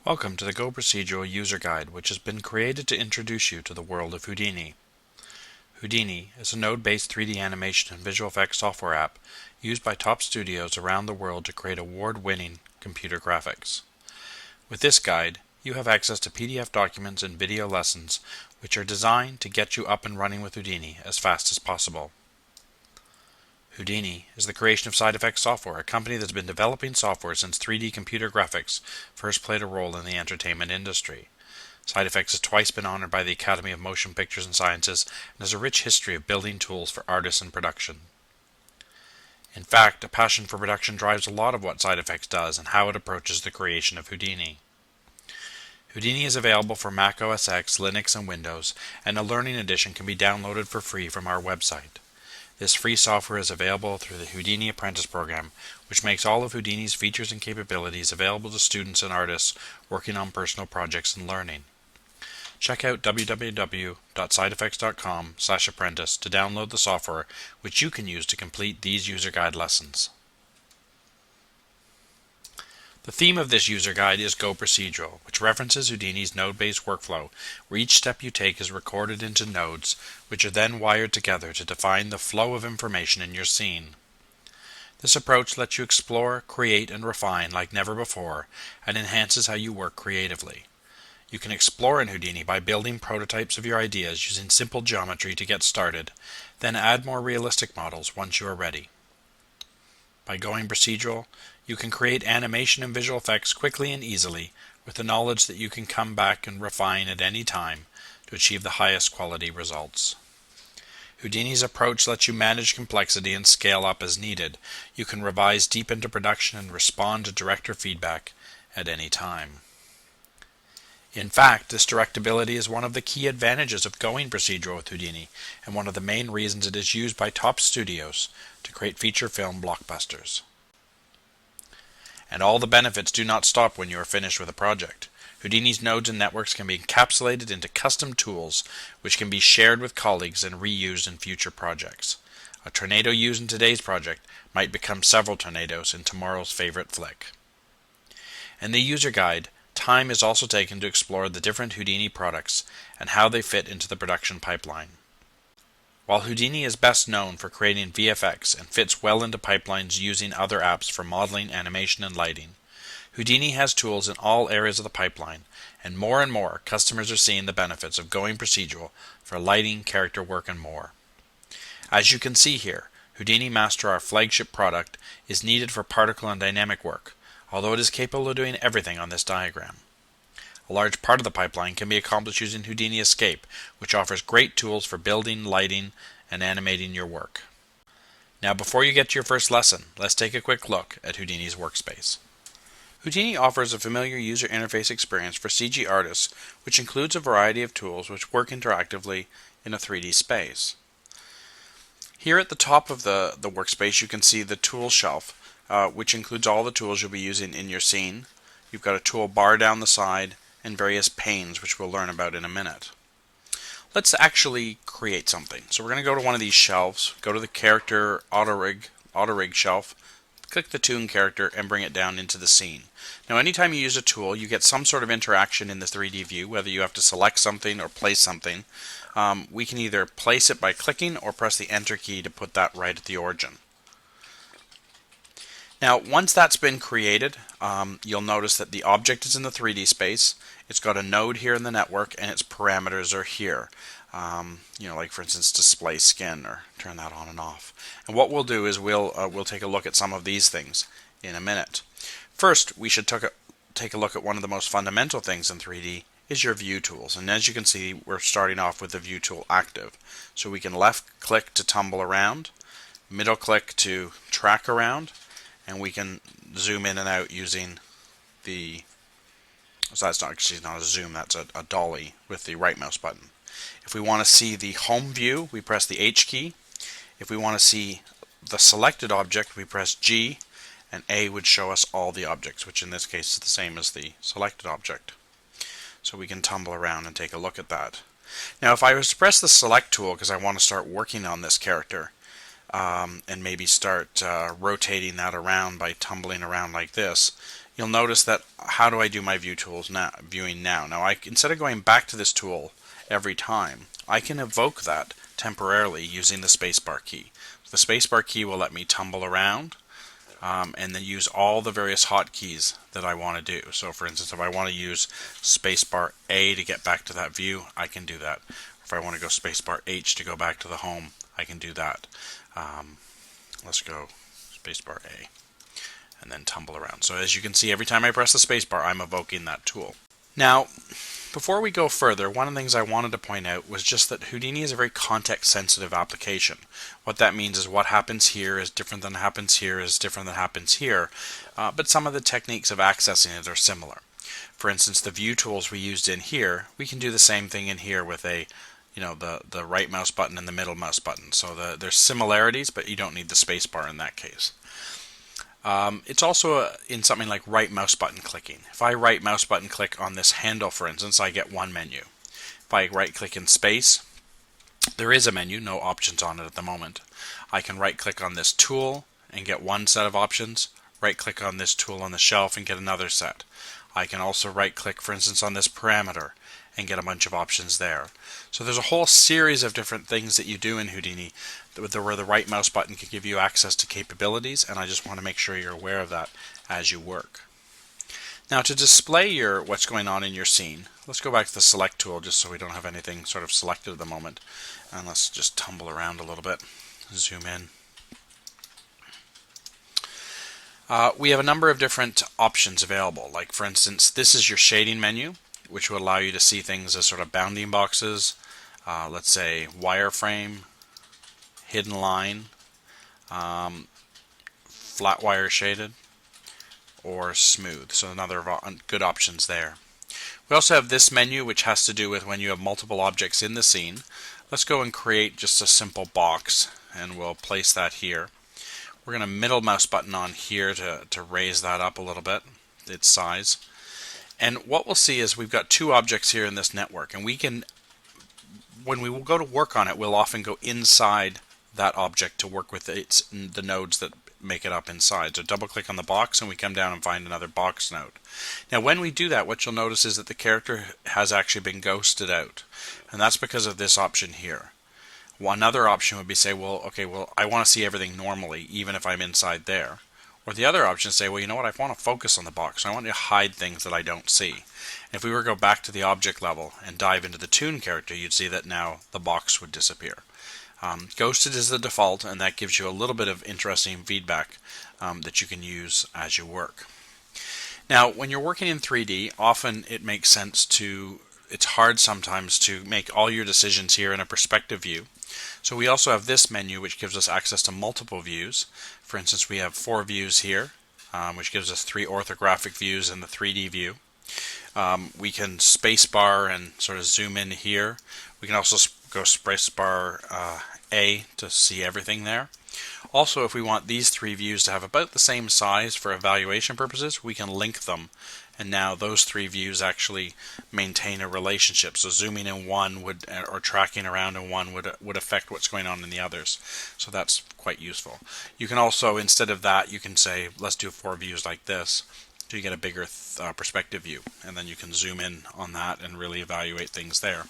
Welcome to the Go Procedural User Guide, which has been created to introduce you to the world of Houdini. Houdini is a node-based 3D animation and visual effects software app used by top studios around the world to create award-winning computer graphics. With this guide, you have access to PDF documents and video lessons which are designed to get you up and running with Houdini as fast as possible. Houdini is the creation of SideFX Software, a company that's been developing software since 3D computer graphics first played a role in the entertainment industry. SideFX has twice been honored by the Academy of Motion Pictures and Sciences and has a rich history of building tools for artists and production. In fact, a passion for production drives a lot of what SideFX does and how it approaches the creation of Houdini. Houdini is available for Mac OS X, Linux, and Windows, and a Learning Edition can be downloaded for free from our website. This free software is available through the Houdini Apprentice Program, which makes all of Houdini's features and capabilities available to students and artists working on personal projects and learning. Check out www.sidefx.com/apprentice to download the software, which you can use to complete these user guide lessons. The theme of this user guide is Go Procedural, which references Houdini's node-based workflow, where each step you take is recorded into nodes, which are then wired together to define the flow of information in your scene. This approach lets you explore, create, and refine like never before, and enhances how you work creatively. You can explore in Houdini by building prototypes of your ideas using simple geometry to get started, then add more realistic models once you are ready. By going procedural, you can create animation and visual effects quickly and easily, with the knowledge that you can come back and refine at any time to achieve the highest quality results. Houdini's approach lets you manage complexity and scale up as needed. You can revise deep into production and respond to director feedback at any time. In fact, this directability is one of the key advantages of going procedural with Houdini, and one of the main reasons it is used by top studios to create feature film blockbusters. And all the benefits do not stop when you are finished with a project. Houdini's nodes and networks can be encapsulated into custom tools which can be shared with colleagues and reused in future projects. A tornado used in today's project might become several tornadoes in tomorrow's favorite flick. In the user guide, time is also taken to explore the different Houdini products and how they fit into the production pipeline. While Houdini is best known for creating VFX and fits well into pipelines using other apps for modeling, animation, and lighting, Houdini has tools in all areas of the pipeline, and more customers are seeing the benefits of going procedural for lighting, character work, and more. As you can see here, Houdini Master, our flagship product, is needed for particle and dynamic work, although it is capable of doing everything on this diagram. A large part of the pipeline can be accomplished using Houdini Escape, which offers great tools for building, lighting, and animating your work. Now, before you get to your first lesson, let's take a quick look at Houdini's workspace. Houdini offers a familiar user interface experience for CG artists, which includes a variety of tools which work interactively in a 3D space. Here at the top of the workspace, you can see the tool shelf, which includes all the tools you'll be using in your scene. You've got a tool bar down the side and various panes, which we'll learn about in a minute. Let's actually create something. So we're going to go to one of these shelves, go to the character auto rig shelf, click the toon character, and bring it down into the scene. Now, anytime you use a tool, you get some sort of interaction in the 3D view, whether you have to select something or place something. We can either place it by clicking or press the Enter key to put that right at the origin. Now, once that's been created, you'll notice that the object is in the 3D space. It's got a node here in the network, and its parameters are here. Like for instance, display skin, or turn that on and off. And what we'll do is we'll take a look at some of these things in a minute. First, we should take a look at one of the most fundamental things in 3D is your view tools. And as you can see, we're starting off with the view tool active. So we can left click to tumble around, middle click to track around, and we can zoom in and out using so that's not a zoom, that's a dolly with the right mouse button. If we want to see the home view, we press the H key. If we want to see the selected object, we press G, and A would show us all the objects, which in this case is the same as the selected object. So we can tumble around and take a look at that. Now, if I was to press the select tool because I want to start working on this character, and maybe start rotating that around by tumbling around like this, you'll notice that how do I do my view tools now, viewing now? Now, instead of going back to this tool every time, I can evoke that temporarily using the spacebar key. The spacebar key will let me tumble around and then use all the various hotkeys that I want to do. So for instance, if I want to use spacebar A to get back to that view, I can do that. If I want to go spacebar H to go back to the home, I can do that. Let's go spacebar A and then tumble around. So as you can see, every time I press the spacebar, I'm evoking that tool. Now, before we go further, one of the things I wanted to point out was just that Houdini is a very context-sensitive application. What that means is what happens here is different than happens here is different than happens here, but some of the techniques of accessing it are similar. For instance, the view tools we used in here, we can do the same thing in here with the right mouse button and the middle mouse button. So there's similarities, but you don't need the spacebar in that case. It's also in something like right mouse button clicking. If I right mouse button click on this handle, for instance, I get one menu. If I right click in space, there is a menu, no options on it at the moment. I can right click on this tool and get one set of options, right click on this tool on the shelf and get another set. I can also right click, for instance, on this parameter and get a bunch of options there. So there's a whole series of different things that you do in Houdini where the right mouse button can give you access to capabilities, and I just want to make sure you're aware of that as you work. Now, to display what's going on in your scene, let's go back to the select tool just so we don't have anything sort of selected at the moment, and let's just tumble around a little bit, zoom in. We have a number of different options available, like for instance, this is your shading menu, which will allow you to see things as sort of bounding boxes, let's say wireframe, hidden line, flat wire shaded, or smooth. So another good options there. We also have this menu, which has to do with when you have multiple objects in the scene. Let's go and create just a simple box, and we'll place that here. We're going to middle mouse button on here to raise that up a little bit, its size. And what we'll see is we've got two objects here in this network, and when we will go to work on it, we'll often go inside that object to work with the nodes that make it up inside. So double click on the box and we come down and find another box node. Now when we do that, what you'll notice is that the character has actually been ghosted out, and that's because of this option here. Another option would be say, well, I want to see everything normally even if I'm inside there. Or the other option is say, well, you know what, I want to focus on the box, so I want to hide things that I don't see. And if we were to go back to the object level and dive into the toon character, you'd see that now the box would disappear. Ghosted is the default, and that gives you a little bit of interesting feedback that you can use as you work. Now, when you're working in 3D, often it makes sense it's hard sometimes to make all your decisions here in a perspective view. So we also have this menu, which gives us access to multiple views. For instance, we have 4 views here, which gives us 3 orthographic views in the 3D view. We can spacebar and sort of zoom in here. We can also go spacebar A to see everything there. Also, if we want these 3 views to have about the same size for evaluation purposes, we can link them. And now those 3 views actually maintain a relationship. So zooming in one or tracking around in one would affect what's going on in the others. So that's quite useful. You can also, instead of that, you can say, let's do 4 views like this. So you get a bigger perspective view. And then you can zoom in on that and really evaluate things there.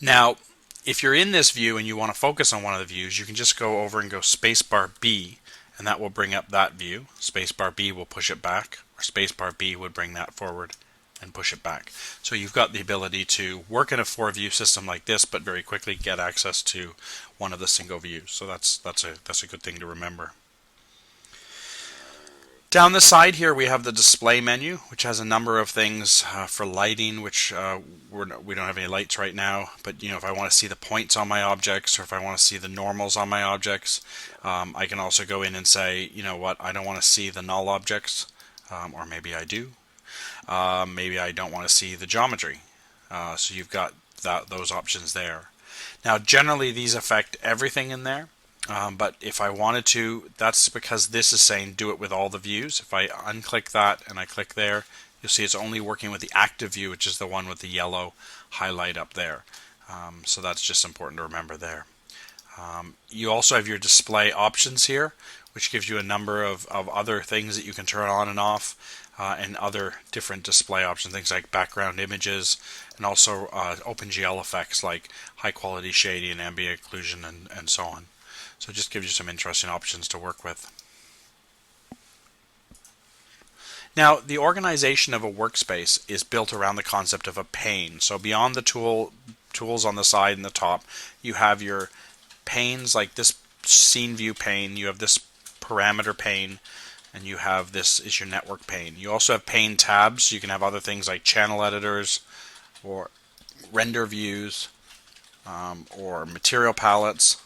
Now, if you're in this view and you want to focus on one of the views, you can just go over and go spacebar B, and that will bring up that view. Spacebar B will push it back, or spacebar B would bring that forward and push it back. So you've got the ability to work in a 4-view system like this, but very quickly get access to one of the single views. So that's a good thing to remember. Down the side here we have the display menu, which has a number of things for lighting, which we don't have any lights right now, but if I want to see the points on my objects, or if I want to see the normals on my objects, I can also go in and say, you know what, I don't want to see the null objects, or maybe I do. Maybe I don't want to see the geometry. So you've got those options there. Now generally these affect everything in there. But if I wanted to, that's because this is saying do it with all the views. If I unclick that and I click there, you'll see it's only working with the active view, which is the one with the yellow highlight up there. So that's just important to remember there. You also have your display options here, which gives you a number of other things that you can turn on and off, and other different display options, things like background images, and also OpenGL effects like high quality shading and ambient occlusion, and so on. So it just gives you some interesting options to work with. Now, the organization of a workspace is built around the concept of a pane. So beyond the tools on the side and the top, you have your panes like this scene view pane, you have this parameter pane, and you have this is your network pane. You also have pane tabs. You can have other things like channel editors or render views, or material palettes.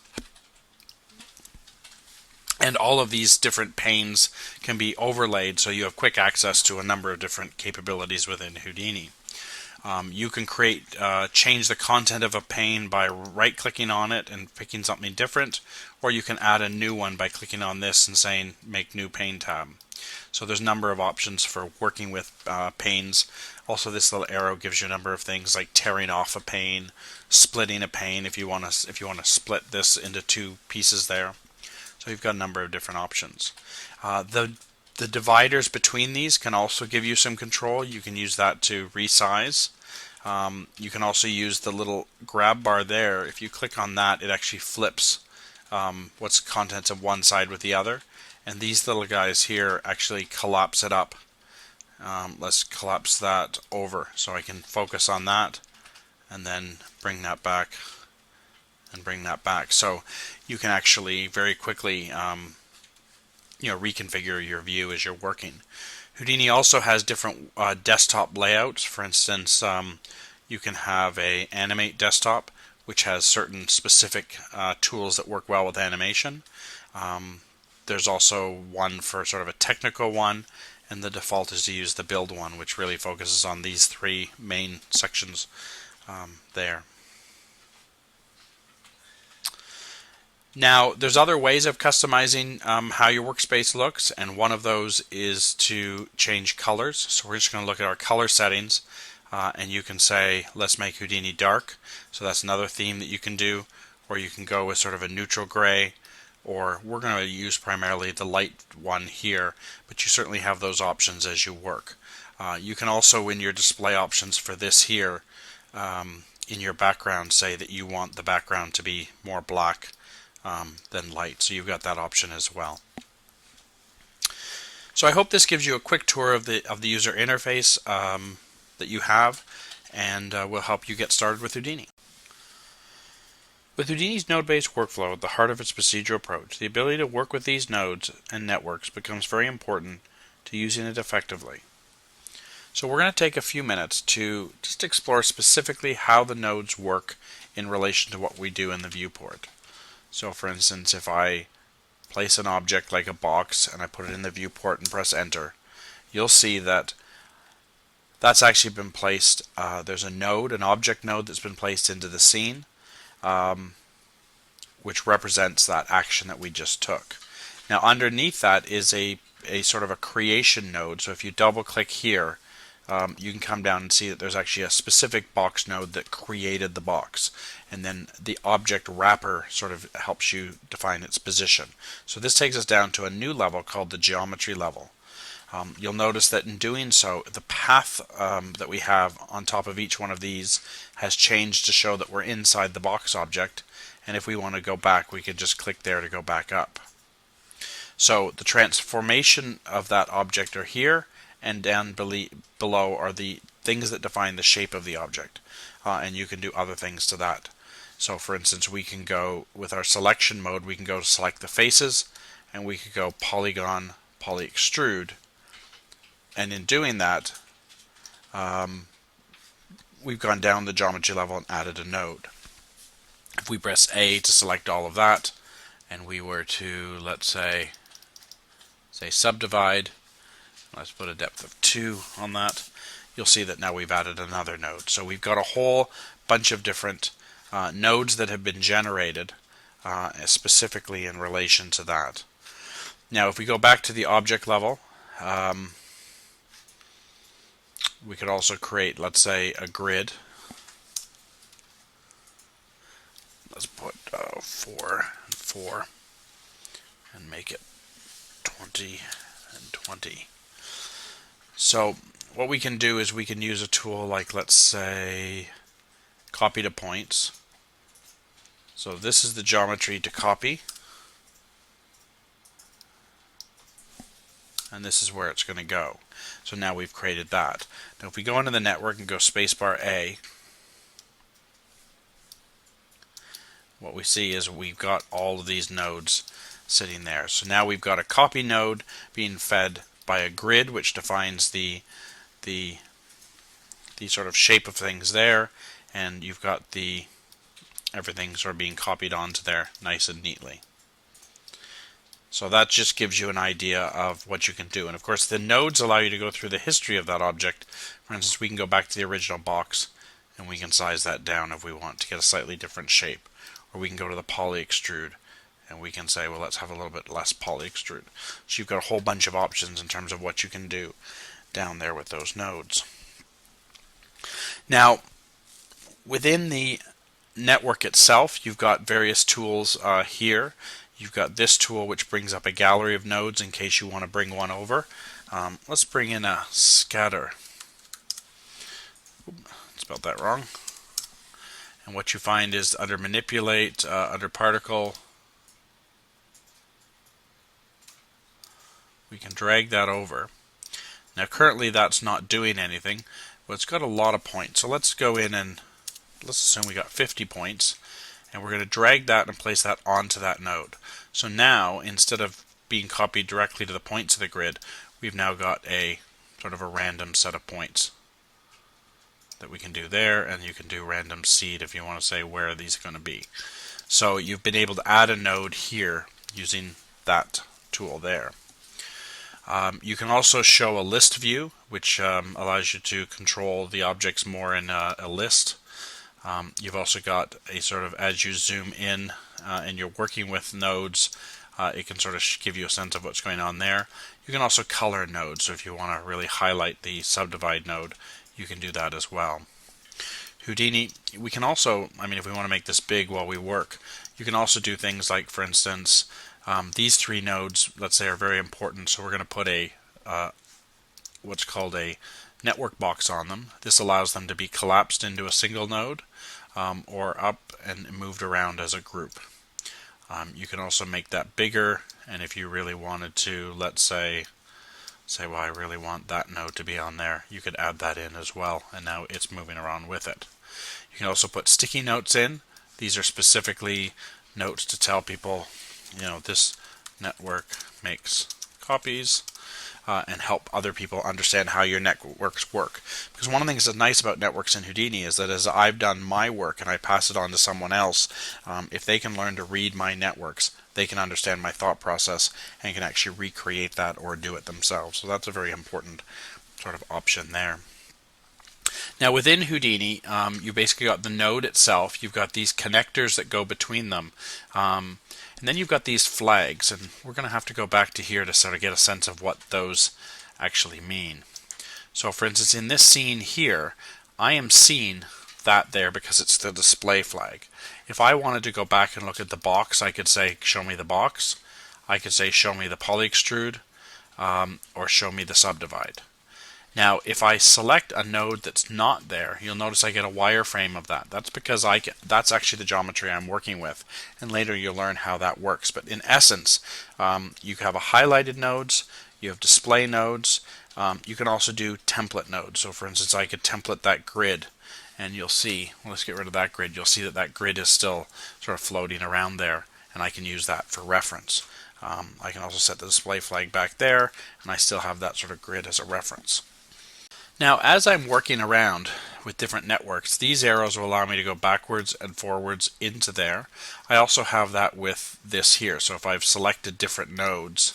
And all of these different panes can be overlaid so you have quick access to a number of different capabilities within Houdini. You can change the content of a pane by right-clicking on it and picking something different, or you can add a new one by clicking on this and saying make new pane tab. So there's a number of options for working with panes. Also, this little arrow gives you a number of things like tearing off a pane, splitting a pane if you want to split this into two pieces there. So you've got a number of different options. The dividers between these can also give you some control. You can use that to resize. You can also use the little grab bar there. If you click on that, it actually flips what's contents of one side with the other. And these little guys here actually collapse it up. Let's collapse that over so I can focus on that and then bring that back and bring that back. So you can actually very quickly reconfigure your view as you're working. Houdini also has different desktop layouts. For instance, you can have a animate desktop, which has certain specific tools that work well with animation. There's also one for sort of a technical one, and the default is to use the build one, which really focuses on these three main sections there. Now, there's other ways of customizing how your workspace looks, and one of those is to change colors. So we're just going to look at our color settings, and you can say, let's make Houdini dark. So that's another theme that you can do, or you can go with sort of a neutral gray, or we're going to use primarily the light one here, but you certainly have those options as you work. You can also, in your display options for this here, in your background, say that you want the background to be more black than light. So you've got that option as well. So I hope this gives you a quick tour of the user interface that you have, and will help you get started with Houdini. With Houdini's node-based workflow at the heart of its procedural approach, the ability to work with these nodes and networks becomes very important to using it effectively. So we're going to take a few minutes to just explore specifically how the nodes work in relation to what we do in the viewport. So for instance, if I place an object like a box and I put it in the viewport and press enter, you'll see that that's actually been placed. There's a node, an object node that's been placed into the scene, which represents that action that we just took. Now underneath that is a sort of a creation node. So if you double click here, you can come down and see that there's actually a specific box node that created the box, and then the object wrapper sort of helps you define its position. So this takes us down to a new level called the geometry level. You'll notice that in doing so, the path that we have on top of each one of these has changed to show that we're inside the box object, and if we want to go back, we can just click there to go back up. So the transformation of that object are here, and down below are the things that define the shape of the object, and you can do other things to that. So for instance, we can go with our selection mode, we can go to select the faces, and we could go polygon, poly extrude, and in doing that, we've gone down the geometry level and added a node. If we press A to select all of that, and we were to, let's say subdivide, let's put a depth of 2 on that, you'll see that now we've added another node. So we've got a whole bunch of different nodes that have been generated specifically in relation to that. Now if we go back to the object level, we could also create, let's say, a grid. Let's put 4 and 4 and make it 20 and 20. So what we can do is we can use a tool like, let's say, copy to points. So this is the geometry to copy, and this is where it's going to go. So now we've created that. Now if we go into the network and go spacebar A, what we see is we've got all of these nodes sitting there. So now we've got a copy node being fed by a grid, which defines the sort of shape of things there, and you've got the everything sort of being copied onto there nice and neatly. So that just gives you an idea of what you can do. And of course the nodes allow you to go through the history of that object. For instance, we can go back to the original box and we can size that down if we want to get a slightly different shape. Or we can go to the poly extrude and we can say, well, let's have a little bit less poly extrude. So you've got a whole bunch of options in terms of what you can do down there with those nodes. Now, within the network itself, you've got various tools here. You've got this tool which brings up a gallery of nodes in case you want to bring one over. Let's bring in a scatter. Oops, spelled that wrong. And what you find is under manipulate, under particle, we can drag that over. Now currently that's not doing anything, but it's got a lot of points. So let's go in and let's assume we got 50 points, and we're going to drag that and place that onto that node. So now, instead of being copied directly to the points of the grid, we've now got a sort of a random set of points that we can do there, and you can do random seed if you want to say where these are going to be. So you've been able to add a node here using that tool there. You can also show a list view, which allows you to control the objects more in a list. You've also got a sort of, as you zoom in and you're working with nodes, it can sort of give you a sense of what's going on there. You can also color nodes, so if you want to really highlight the subdivide node, you can do that as well. Houdini, we can also, if we want to make this big while we work, you can also do things like, for instance, these three nodes, let's say, are very important, so we're going to put a what's called a network box on them. This allows them to be collapsed into a single node or up and moved around as a group. You can also make that bigger, and if you really wanted to, let's say, well, I really want that node to be on there, you could add that in as well, and now it's moving around with it. You can also put sticky notes in. These are specifically notes to tell people, this network makes copies, and help other people understand how your networks work. Because one of the things that's nice about networks in Houdini is that as I've done my work and I pass it on to someone else, if they can learn to read my networks, they can understand my thought process and can actually recreate that or do it themselves. So that's a very important sort of option there. Now within Houdini, you basically got the node itself, you've got these connectors that go between them, and then you've got these flags, and we're going to have to go back to here to sort of get a sense of what those actually mean. So for instance, in this scene here, I am seeing that there because it's the display flag. If I wanted to go back and look at the box, I could say, show me the box. I could say, show me the poly extrude, or show me the subdivide. Now, if I select a node that's not there, you'll notice I get a wireframe of that. That's because that's actually the geometry I'm working with, and later you'll learn how that works. But in essence, you have a highlighted nodes, you have display nodes, you can also do template nodes. So for instance, I could template that grid, and you'll see, well, let's get rid of that grid, you'll see that that grid is still sort of floating around there, and I can use that for reference. I can also set the display flag back there, and I still have that sort of grid as a reference. Now, as I'm working around with different networks, these arrows will allow me to go backwards and forwards into there. I also have that with this here. So if I've selected different nodes,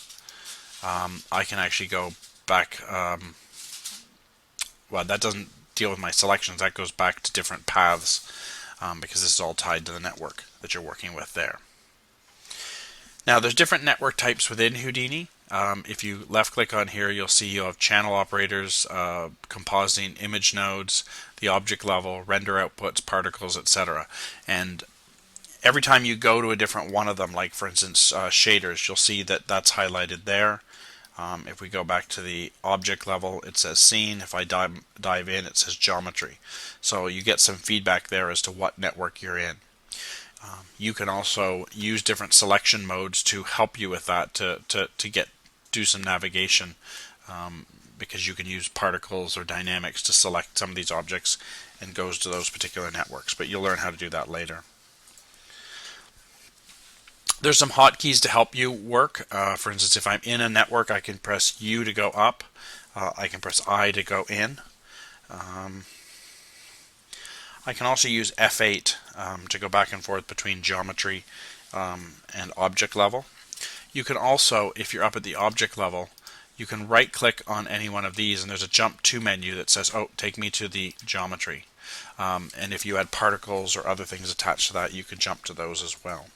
I can actually go back. Well, that doesn't deal with my selections. That goes back to different paths because this is all tied to the network that you're working with there. Now, there's different network types within Houdini. If you left click on here, you'll see you have channel operators, compositing image nodes, the object level, render outputs, particles, etc. And every time you go to a different one of them, like for instance shaders, you'll see that that's highlighted there. If we go back to the object level, it says scene. If I dive in, it says geometry. So you get some feedback there as to what network you're in. You can also use different selection modes to help you with that, to do some navigation, because you can use particles or dynamics to select some of these objects and goes to those particular networks, but you'll learn how to do that later. There's some hotkeys to help you work. For instance, if I'm in a network, I can press U to go up. I can press I to go in. I can also use F8 to go back and forth between geometry and object level. You can also, if you're up at the object level, you can right click on any one of these and there's a jump to menu that says, oh, take me to the geometry. And if you had particles or other things attached to that, you could jump to those as well.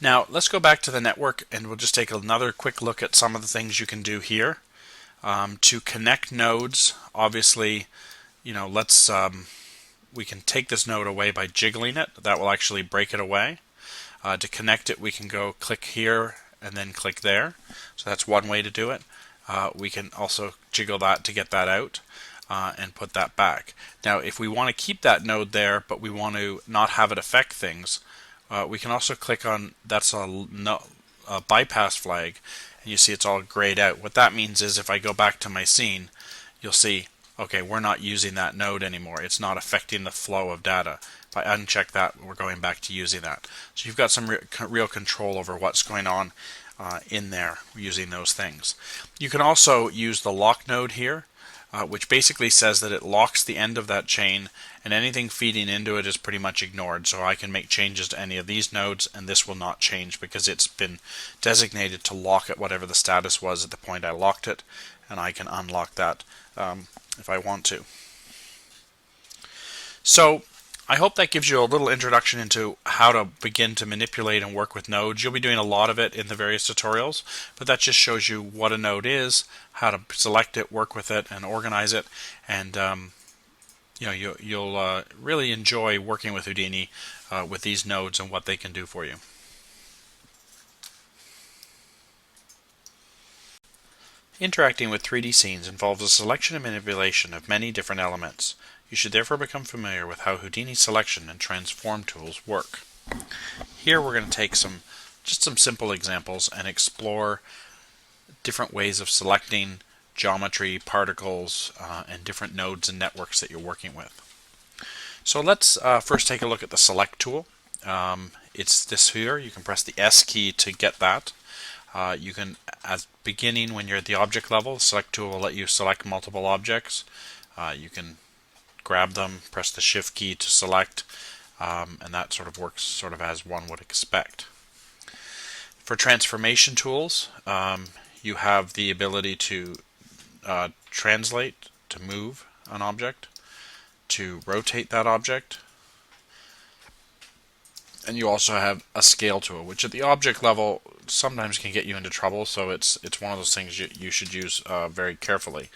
Now let's go back to the network and we'll just take another quick look at some of the things you can do here. To connect nodes, obviously, we can take this node away by jiggling it. That will actually break it away. To connect it, we can go click here and then click there. So that's one way to do it. We can also jiggle that to get that out and put that back. Now if we want to keep that node there but we want to not have it affect things, we can also click on, that's a bypass flag, and you see it's all grayed out. What that means is if I go back to my scene, you'll see, okay, we're not using that node anymore. It's not affecting the flow of data. If I uncheck that, we're going back to using that. So you've got some real control over what's going on in there using those things. You can also use the lock node here, which basically says that it locks the end of that chain and anything feeding into it is pretty much ignored. So I can make changes to any of these nodes and this will not change because it's been designated to lock at whatever the status was at the point I locked it, and I can unlock that if I want to. So I hope that gives you a little introduction into how to begin to manipulate and work with nodes. You'll be doing a lot of it in the various tutorials, but that just shows you what a node is, how to select it, work with it, and organize it. And you'll really enjoy working with Houdini with these nodes and what they can do for you. Interacting with 3D scenes involves a selection and manipulation of many different elements. You should therefore become familiar with how Houdini selection and transform tools work. Here we're going to take some simple examples and explore different ways of selecting geometry, particles, and different nodes and networks that you're working with. So let's first take a look at the select tool. It's this here. You can press the S key to get that. You can, at beginning, when you're at the object level, the select tool will let you select multiple objects. You can grab them, press the shift key to select, and that sort of works sort of as one would expect. For transformation tools, you have the ability to translate, to move an object, to rotate that object, and you also have a scale tool, which at the object level sometimes can get you into trouble, so it's one of those things you should use very carefully.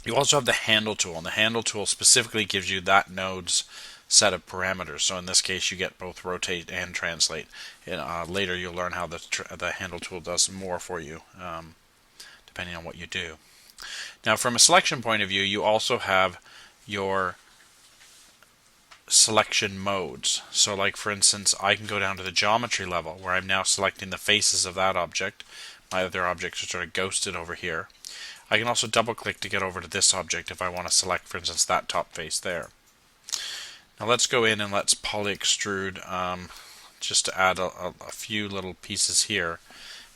You also have the handle tool, and the handle tool specifically gives you that node's set of parameters. So in this case, you get both rotate and translate. And, later, you'll learn how the handle tool does more for you, depending on what you do. Now, from a selection point of view, you also have your selection modes. So, like for instance, I can go down to the geometry level, where I'm now selecting the faces of that object. My other objects are sort of ghosted over here. I can also double click to get over to this object if I want to select, for instance, that top face there. Now let's go in and let's poly extrude just to add a few little pieces here.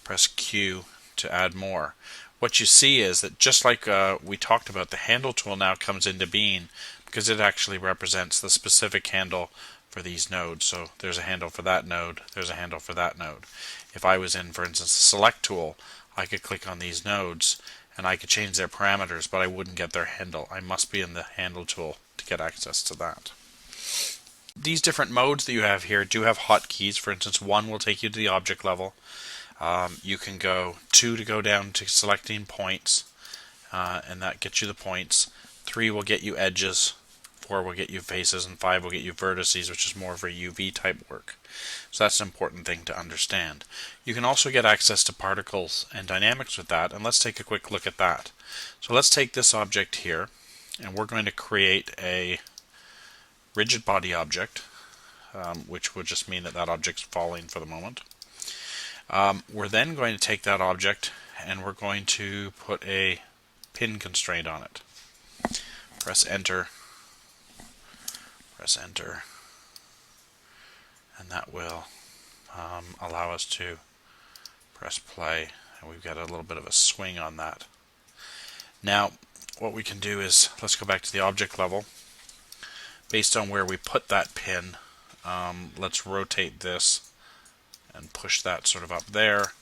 Press Q to add more. What you see is that just like we talked about, the handle tool now comes into being because it actually represents the specific handle for these nodes. So there's a handle for that node, there's a handle for that node. If I was in, for instance, the select tool, I could click on these nodes and I could change their parameters, but I wouldn't get their handle. I must be in the handle tool to get access to that. These different modes that you have here do have hotkeys. For instance, 1 will take you to the object level. You can go 2 to go down to selecting points, and that gets you the points. 3 will get you edges. 4 will get you faces, and 5 will get you vertices, which is more for UV type work. So that's an important thing to understand. You can also get access to particles and dynamics with that, and let's take a quick look at that. So let's take this object here, and we're going to create a rigid body object, which will just mean that that object's falling for the moment. We're then going to take that object and we're going to put a pin constraint on it. Press enter, and that will allow us to press play, and we've got a little bit of a swing on that. Now what we can do is, let's go back to the object level. Based on where we put that pin, let's rotate this and push that sort of up there,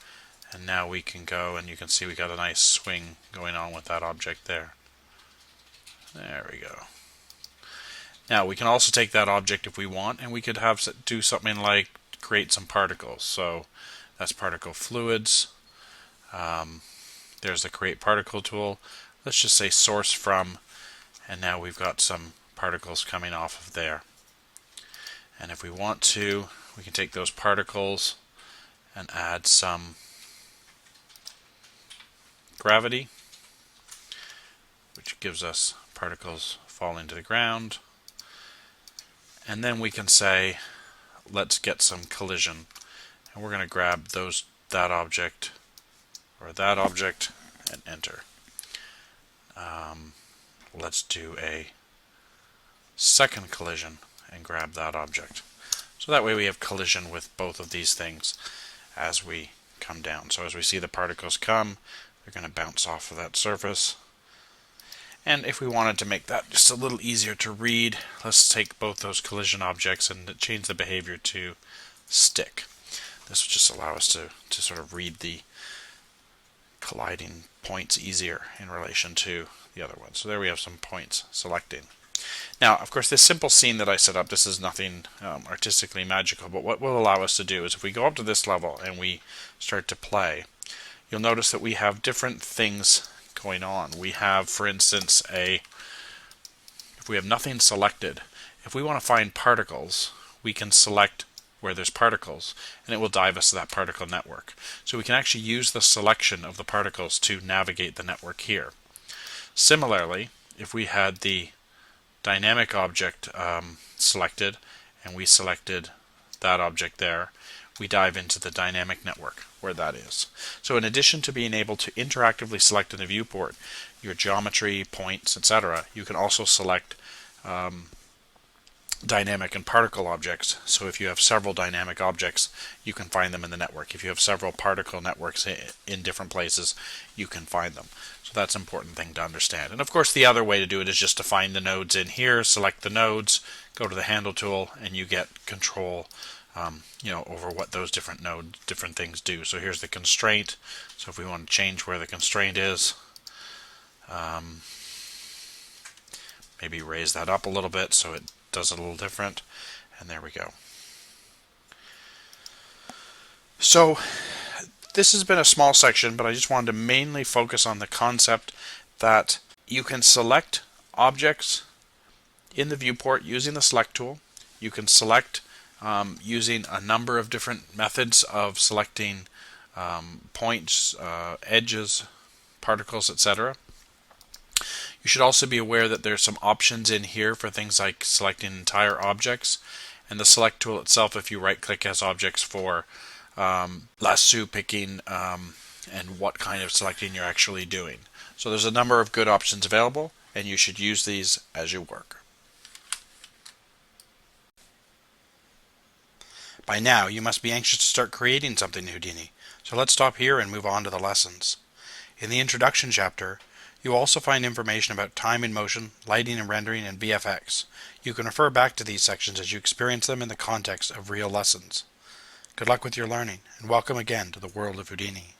and now we can go, and you can see we got a nice swing going on with that object there. There we go. Now we can also take that object if we want, and we could do something like create some particles. So that's particle fluids. There's the create particle tool. Let's just say source from, and now we've got some particles coming off of there. And if we want to, we can take those particles and add some gravity, which gives us particles falling to the ground. And then we can say, let's get some collision, and we're going to grab that object and enter. Let's do a second collision and grab that object. So that way we have collision with both of these things as we come down. So as we see the particles come, they're going to bounce off of that surface. And if we wanted to make that just a little easier to read, let's take both those collision objects and change the behavior to stick. This will just allow us to sort of read the colliding points easier in relation to the other one. So there we have some points selecting. Now, of course, this simple scene that I set up, this is nothing artistically magical, but what will allow us to do is if we go up to this level and we start to play, you'll notice that we have different things going on. We have, for instance, if we have nothing selected, if we want to find particles, we can select where there's particles, and it will dive us to that particle network. So we can actually use the selection of the particles to navigate the network here. Similarly, if we had the dynamic object selected, and we selected that object there, we dive into the dynamic network where that is. So in addition to being able to interactively select in the viewport your geometry, points, etc., you can also select dynamic and particle objects. So if you have several dynamic objects, you can find them in the network. If you have several particle networks in different places, you can find them. So that's an important thing to understand. And of course the other way to do it is just to find the nodes in here, select the nodes, go to the handle tool, and you get control over what those different things do. So here's the constraint. So if we want to change where the constraint is, maybe raise that up a little bit so it does it a little different, and there we go. So this has been a small section, but I just wanted to mainly focus on the concept that you can select objects in the viewport using the select tool. You can select using a number of different methods of selecting points, edges, particles, etc. You should also be aware that there's some options in here for things like selecting entire objects, and the select tool itself, if you right click, has objects for lasso picking and what kind of selecting you're actually doing. So there's a number of good options available, and you should use these as you work. By now you must be anxious to start creating something in Houdini, so let's stop here and move on to the lessons. In the introduction chapter, you will also find information about time and motion, lighting and rendering, and VFX. You can refer back to these sections as you experience them in the context of real lessons. Good luck with your learning, and welcome again to the world of Houdini.